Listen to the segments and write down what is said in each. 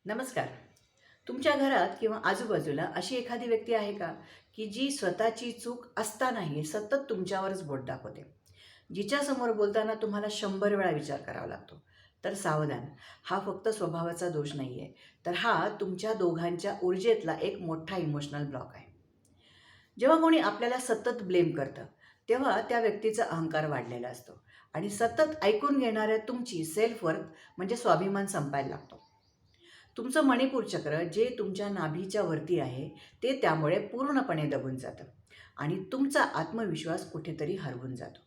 नमस्कार. तुमच्या घरात किंवा आजूबाजूला अशी एखादी व्यक्ती आहे का, की जी स्वतःची चूक असतानाही सतत तुमच्यावरच बोट दाखवते? जिच्यासमोर बोलताना तुम्हाला 100 वेळा विचार करावा लागतो. तर सावधान, हा फक्त स्वभावाचा दोष नाही आहे, तर हा तुमच्या दोघांच्या ऊर्जेतला एक मोठा इमोशनल ब्लॉक आहे. जेव्हा कोणी आपल्याला सतत ब्लेम करतं, तेव्हा त्या व्यक्तीचा अहंकार वाढलेला असतो आणि सतत ऐकून घेणाऱ्या तुमची सेल्फ वर्थ म्हणजे स्वाभिमान संपायला लागतो. तुमचं मणिपूर चक्र जे तुमच्या नाभीच्या वरती आहे, ते त्यामुळे पूर्णपणे दबून जातं आणि तुमचा आत्मविश्वास कुठेतरी हरवून जातो.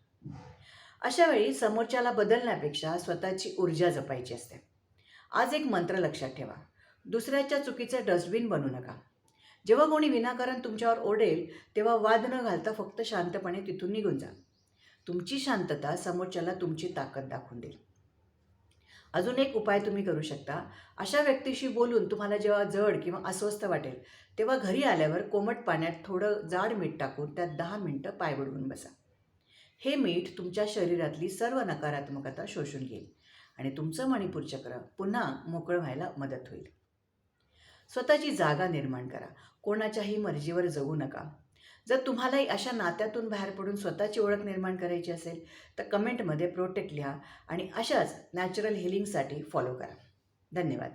अशा वेळी समोरच्याला बदलण्यापेक्षा स्वतःची ऊर्जा जपायची असते. आज एक मंत्र लक्षात ठेवा. दुसऱ्याच्या चुकीचं डस्टबिन बनू नका. जेव्हा कोणी विनाकारण तुमच्यावर ओरडेल, तेव्हा वाद न घालता फक्त शांतपणे तिथून निघून जा. तुमची शांतता समोरच्याला तुमची ताकद दाखवून देईल. अजून एक उपाय तुम्ही करू शकता. अशा व्यक्तीशी बोलून तुम्हाला जेव्हा जड किंवा अस्वस्थ वाटेल, तेव्हा घरी आल्यावर कोमट पाण्यात थोडं जाड मीठ टाकून त्यात 10 मिनिटं पाय बुडवून बसा. हे मीठ तुमच्या शरीरातली सर्व नकारात्मकता शोषून घेईल आणि तुमचं मणिपूर चक्र पुन्हा मोकळं व्हायला मदत होईल. स्वतःची जागा निर्माण करा. कोणाच्याही मर्जीवर जगू नका. जर तुम्हालाही अशा नात्यातून बाहेर पडून स्वतःची ओळख निर्माण करायची असेल, तर कमेंटमध्ये प्रोटेक्ट लिहा आणि अशाच नॅचरल हीलिंगसाठी फॉलो करा. धन्यवाद.